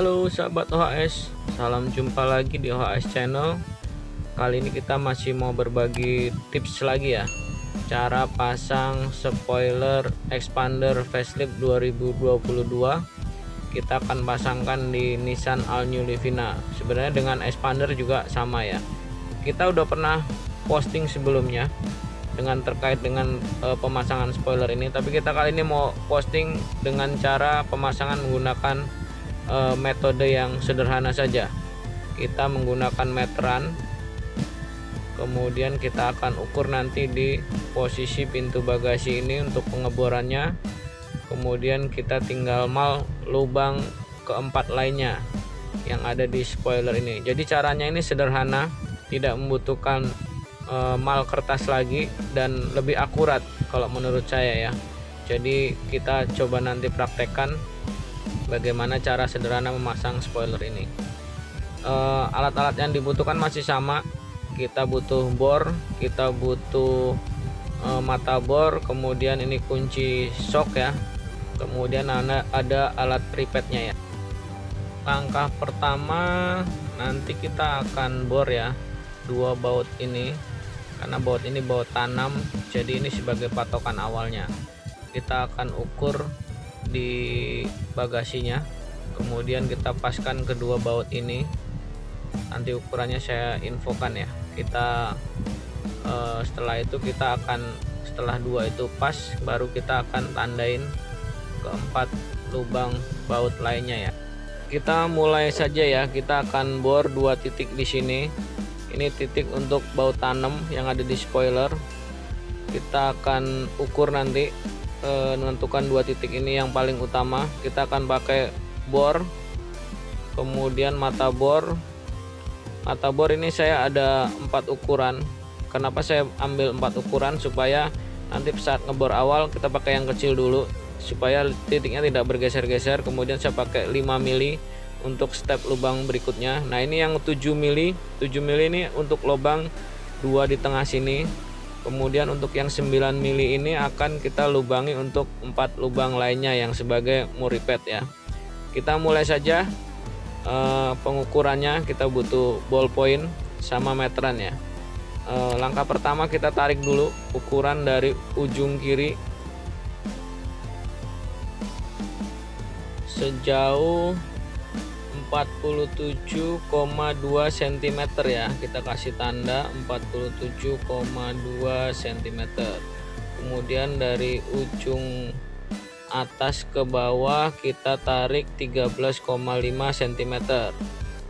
Halo sahabat OHS, salam jumpa lagi di OHS channel. Kali ini kita masih mau berbagi tips lagi ya, cara pasang spoiler expander facelift 2022. Kita akan pasangkan di Nissan All New Livina. Sebenarnya dengan expander juga sama ya, kita udah pernah posting sebelumnya terkait dengan pemasangan spoiler ini, tapi kita kali ini mau posting dengan cara pemasangan menggunakan metode yang sederhana saja. Kita menggunakan meteran, kemudian kita akan ukur nanti di posisi pintu bagasi ini untuk pengeborannya, kemudian kita tinggal mal lubang keempat lainnya yang ada di spoiler ini. Jadi caranya ini sederhana, tidak membutuhkan mal kertas lagi dan lebih akurat kalau menurut saya ya. Jadi kita coba nanti praktekkan bagaimana cara sederhana memasang spoiler ini. Alat-alat yang dibutuhkan masih sama. Kita butuh bor, kita butuh mata bor, kemudian ini kunci shock ya, kemudian ada alat pripetnya ya. Langkah pertama nanti kita akan bor ya dua baut ini, karena baut ini baut tanam, jadi ini sebagai patokan awalnya. Kita akan ukur di bagasinya, kemudian kita paskan kedua baut ini. Nanti ukurannya saya infokan ya. Kita setelah itu kita akan, setelah dua itu pas, baru kita akan tandain keempat lubang baut lainnya ya. Kita mulai saja ya. Kita akan bor dua titik di sini. Ini titik untuk baut tanam yang ada di spoiler. Kita akan ukur nanti, menentukan dua titik ini yang paling utama. Kita akan pakai bor, kemudian mata bor. Mata bor ini saya ada 4 ukuran. Kenapa saya ambil 4 ukuran? Supaya nanti saat ngebor awal kita pakai yang kecil dulu, supaya titiknya tidak bergeser-geser. Kemudian saya pakai 5 mili untuk step lubang berikutnya. Nah ini yang 7 mili. 7 mili ini untuk lubang 2 di tengah sini. Kemudian untuk yang 9 mili ini akan kita lubangi untuk 4 lubang lainnya yang sebagai muripet ya. Kita mulai saja. Pengukurannya kita butuh ballpoint sama meteran ya. Langkah pertama kita tarik dulu ukuran dari ujung kiri sejauh 47,2 cm ya. Kita kasih tanda 47,2 cm. Kemudian dari ujung atas ke bawah kita tarik 13,5 cm.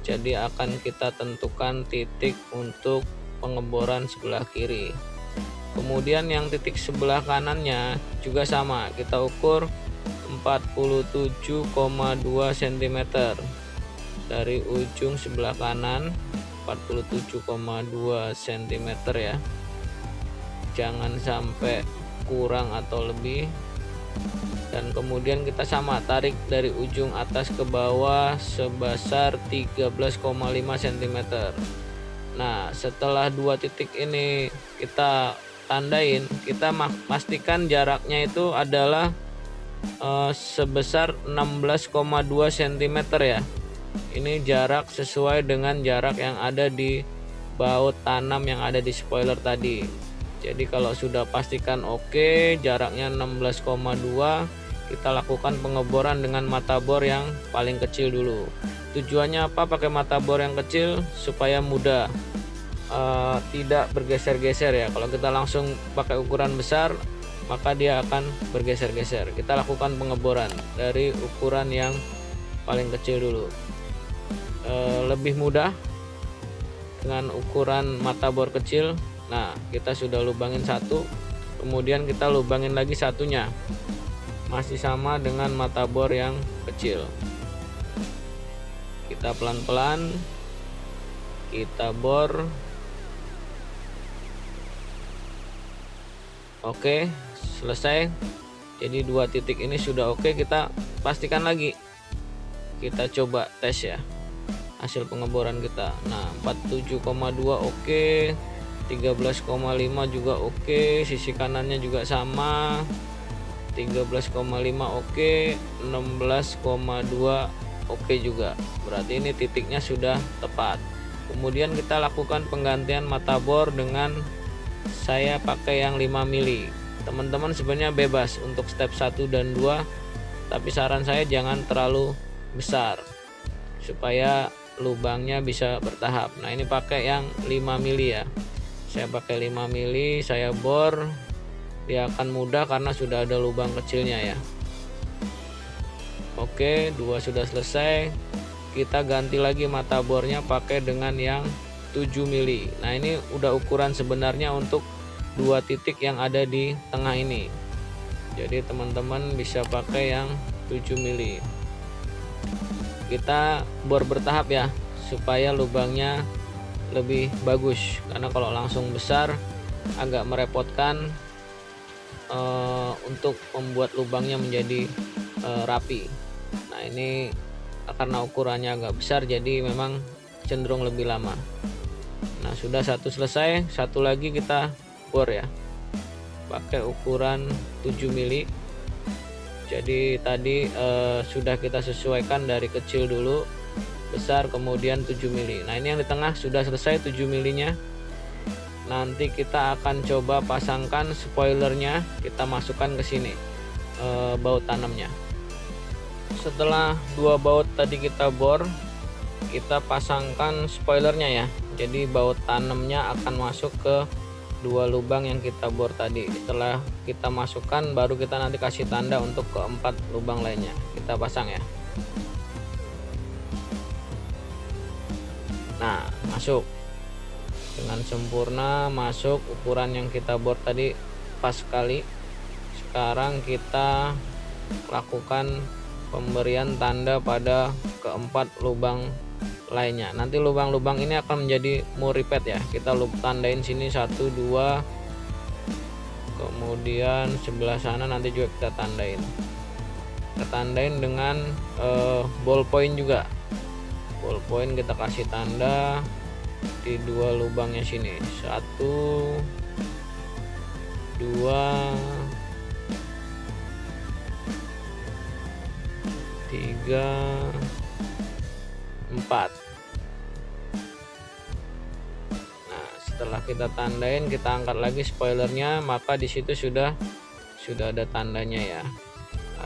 Jadi akan kita tentukan titik untuk pengeboran sebelah kiri. Kemudian yang titik sebelah kanannya juga sama, kita ukur 47,2 cm dari ujung sebelah kanan, 47,2 cm ya. Jangan sampai kurang atau lebih. Dan kemudian kita sama tarik dari ujung atas ke bawah sebesar 13,5 cm. Nah setelah dua titik ini kita tandain, kita pastikan jaraknya itu adalah sebesar 16,2 cm ya. Ini jarak sesuai dengan jarak yang ada di baut tanam yang ada di spoiler tadi. Jadi kalau sudah pastikan oke, jaraknya 16,2, kita lakukan pengeboran dengan mata bor yang paling kecil dulu. Tujuannya apa pakai mata bor yang kecil? Supaya mudah, tidak bergeser-geser ya. Kalau kita langsung pakai ukuran besar, maka dia akan bergeser-geser. Kita lakukan pengeboran dari ukuran yang paling kecil dulu. Lebih mudah dengan ukuran mata bor kecil. Nah kita sudah lubangin satu, kemudian kita lubangin lagi satunya, masih sama dengan mata bor yang kecil. Kita pelan-pelan kita bor. Oke, selesai. Jadi dua titik ini sudah oke. Kita pastikan lagi, kita coba tes ya hasil pengeboran kita. Nah 47,2 oke, 13,5 juga oke, sisi kanannya juga sama 13,5 oke, 16,2 oke juga, berarti ini titiknya sudah tepat. Kemudian kita lakukan penggantian mata bor dengan saya pakai yang 5 mili. Teman-teman sebenarnya bebas untuk step 1 dan 2, tapi saran saya jangan terlalu besar supaya lubangnya bisa bertahap. Nah, ini pakai yang 5 mili ya. Saya pakai 5 mili, saya bor. Dia akan mudah karena sudah ada lubang kecilnya ya. Oke, 2 sudah selesai. Kita ganti lagi mata bornya pakai dengan yang 7 mili. Nah, ini udah ukuran sebenarnya untuk 2 titik yang ada di tengah ini. Jadi teman-teman bisa pakai yang 7 mili. Kita bor bertahap ya, supaya lubangnya lebih bagus, karena kalau langsung besar agak merepotkan untuk membuat lubangnya menjadi rapi. Nah, ini karena ukurannya agak besar jadi memang cenderung lebih lama. Nah, sudah satu selesai, satu lagi kita bor ya, pakai ukuran 7 mili. Jadi tadi sudah kita sesuaikan dari kecil dulu, besar, kemudian 7 mili. Nah, ini yang di tengah sudah selesai 7 milinya. Nanti kita akan coba pasangkan spoilernya, kita masukkan ke sini baut tanamnya. Setelah 2 baut tadi kita bor, kita pasangkan spoilernya ya. Jadi baut tanamnya akan masuk ke 2 lubang yang kita bor tadi. Setelah kita masukkan, baru kita nanti kasih tanda untuk ke 4 lubang lainnya. Kita pasang ya. Nah, masuk dengan sempurna, masuk ukuran yang kita bor tadi pas sekali. Sekarang kita lakukan pemberian tanda pada keempat lubang lainnya. Nanti lubang-lubang ini akan menjadi muripet ya. Kita tandain sini 1 2, kemudian sebelah sana nanti juga kita tandain. Kita tandain dengan ballpoint juga. Ballpoint kita kasih tanda di 2 lubangnya sini. 1 2 3 4. Nah, setelah kita tandain, kita angkat lagi spoilernya, maka di situ sudah ada tandanya ya,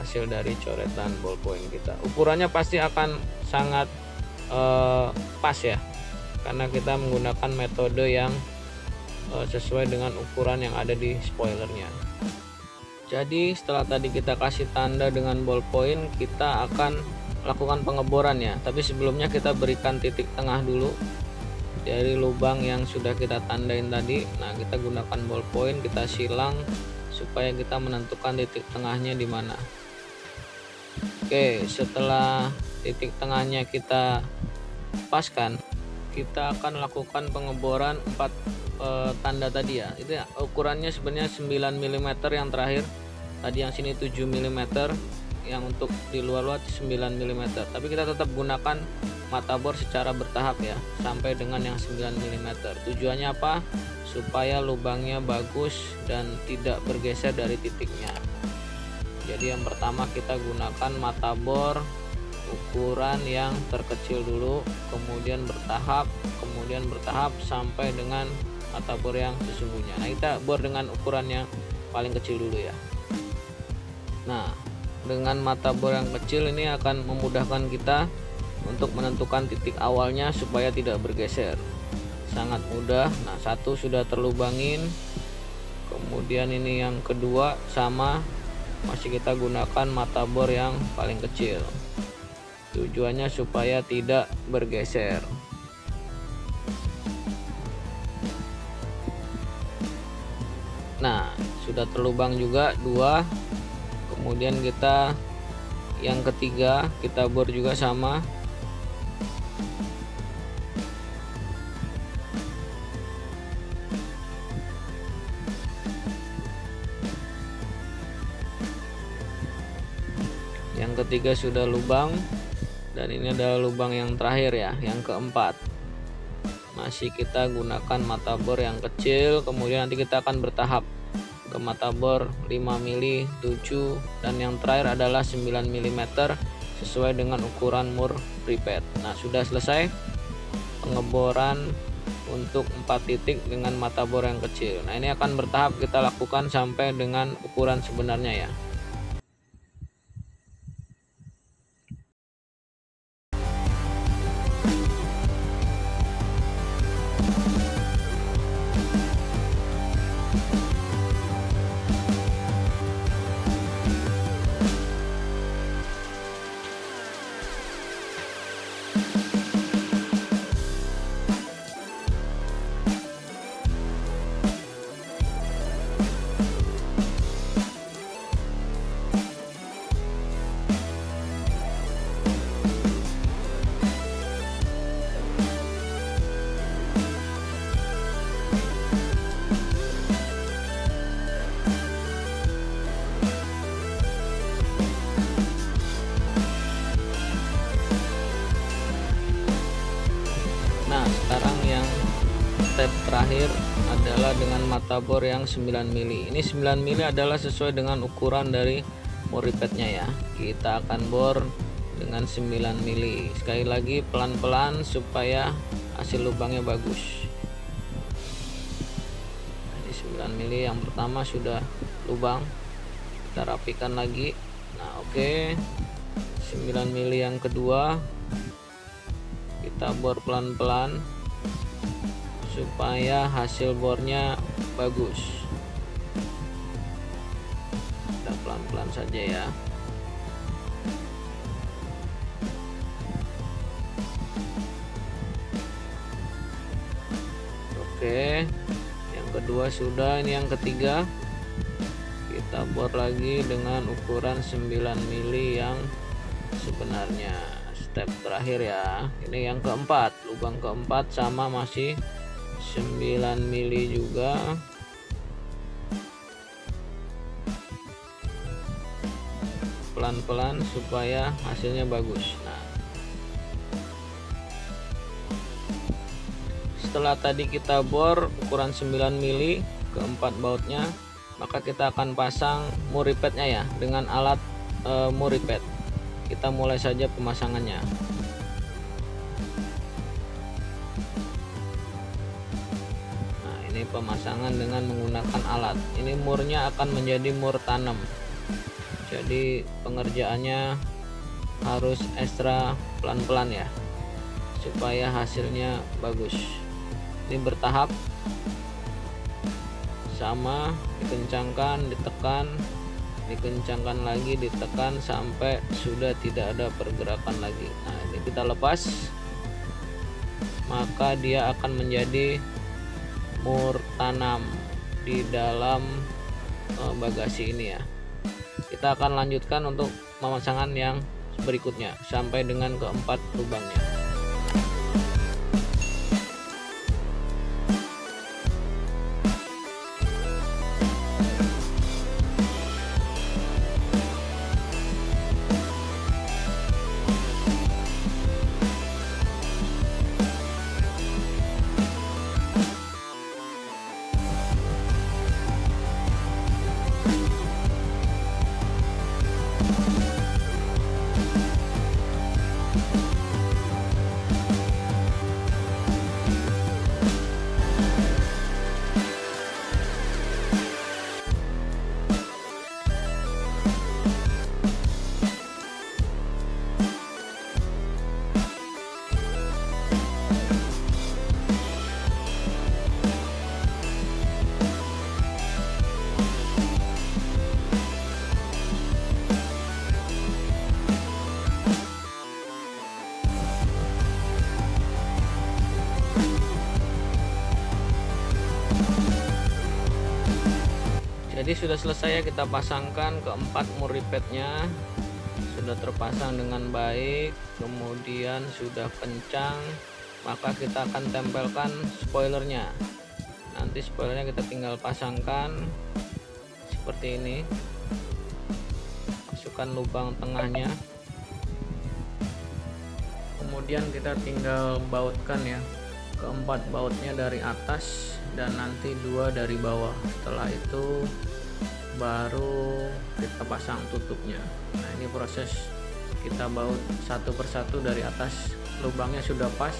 hasil dari coretan ballpoint kita. Ukurannya pasti akan sangat pas ya, karena kita menggunakan metode yang sesuai dengan ukuran yang ada di spoilernya. Jadi setelah tadi kita kasih tanda dengan ballpoint, kita akan lakukan pengeboran ya, tapi sebelumnya kita berikan titik tengah dulu dari lubang yang sudah kita tandain tadi. Nah, kita gunakan ballpoint, kita silang supaya kita menentukan titik tengahnya di mana. Oke, setelah titik tengahnya kita paskan, kita akan lakukan pengeboran 4 tanda tadi ya. Itu ya, ukurannya sebenarnya 9 mm yang terakhir. Tadi yang sini 7 mm, yang untuk di luar 9 mm. Tapi kita tetap gunakan mata bor secara bertahap ya, sampai dengan yang 9 mm. Tujuannya apa? Supaya lubangnya bagus dan tidak bergeser dari titiknya. Jadi yang pertama kita gunakan mata bor ukuran yang terkecil dulu, kemudian bertahap sampai dengan mata bor yang sesungguhnya. Nah, kita bor dengan ukuran yang paling kecil dulu ya. Nah, dengan mata bor yang kecil ini akan memudahkan kita untuk menentukan titik awalnya supaya tidak bergeser. Sangat mudah. Nah, 1 sudah terlubangin, kemudian ini yang kedua sama, masih kita gunakan mata bor yang paling kecil. Tujuannya supaya tidak bergeser. Nah, sudah terlubang juga 2. Kemudian kita yang ketiga kita bor juga sama. Yang ketiga sudah lubang, dan ini adalah lubang yang terakhir ya, yang keempat. Masih kita gunakan mata bor yang kecil, kemudian nanti kita akan bertahap ke mata bor 5 mili, 7, dan yang terakhir adalah 9 mm sesuai dengan ukuran mur ripet. Nah, sudah selesai pengeboran untuk 4 titik dengan mata bor yang kecil. Nah, ini akan bertahap kita lakukan sampai dengan ukuran sebenarnya ya. Nah, sekarang yang step terakhir adalah dengan mata bor yang 9 mili. Ini 9 mili adalah sesuai dengan ukuran dari mur ripetnya ya. Kita akan bor dengan 9 mili. Sekali lagi pelan-pelan supaya hasil lubangnya bagus. Ini 9 mili yang pertama sudah lubang. Kita rapikan lagi. Nah, oke. 9 mili yang kedua kita bor pelan-pelan supaya hasil bornya bagus. Kita pelan-pelan saja ya. Oke, yang kedua sudah. Ini yang ketiga, kita bor lagi dengan ukuran 9 mili yang sebenarnya. Step terakhir ya. Ini yang keempat, lubang keempat sama masih 9 mili juga. Pelan-pelan supaya hasilnya bagus. Nah, setelah tadi kita bor ukuran 9 mili keempat bautnya, maka kita akan pasang mur ripetnya ya dengan alat mur ripet. Kita mulai saja pemasangannya. Nah, ini pemasangan dengan menggunakan alat. Ini murnya akan menjadi mur tanam. Jadi pengerjaannya harus ekstra pelan-pelan ya, supaya hasilnya bagus. Ini bertahap, sama, dikencangkan, ditekan, dikencangkan lagi, ditekan sampai sudah tidak ada pergerakan lagi. Nah, ini kita lepas, maka dia akan menjadi mur tanam di dalam bagasi ini ya. Kita akan lanjutkan untuk pemasangan yang berikutnya sampai dengan keempat lubangnya. Jadi sudah selesai ya, kita pasangkan keempat mur ripetnya, sudah terpasang dengan baik, kemudian sudah kencang, maka kita akan tempelkan spoilernya. Nanti spoilernya kita tinggal pasangkan seperti ini, masukkan lubang tengahnya, kemudian kita tinggal bautkan ya, keempat bautnya dari atas dan nanti 2 dari bawah. Setelah itu baru kita pasang tutupnya. Nah, ini proses kita baut satu persatu dari atas. Lubangnya sudah pas.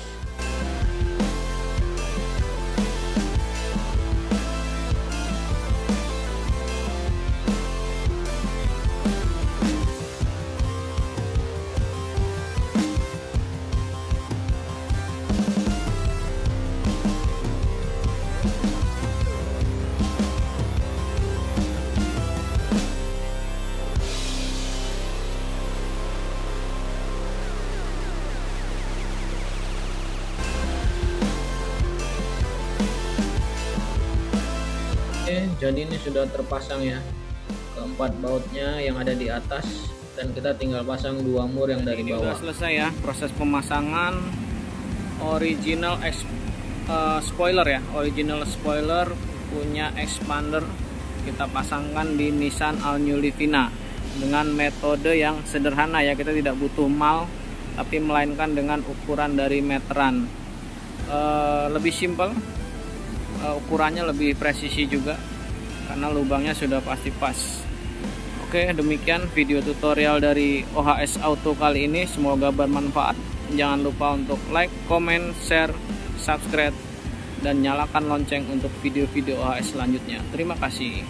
Jadi ini sudah terpasang ya, keempat bautnya yang ada di atas, dan kita tinggal pasang dua mur yang dari bawah. Sudah selesai ya proses pemasangan original spoiler ya, original spoiler punya expander kita pasangkan di Nissan All New Livina dengan metode yang sederhana ya, kita tidak butuh mal tapi melainkan dengan ukuran dari meteran. Lebih simple, ukurannya lebih presisi juga karena lubangnya sudah pasti pas. Oke, demikian video tutorial dari OHS Auto kali ini, semoga bermanfaat. Jangan lupa untuk like, comment, share, subscribe, dan nyalakan lonceng untuk video-video OHS selanjutnya. Terima kasih.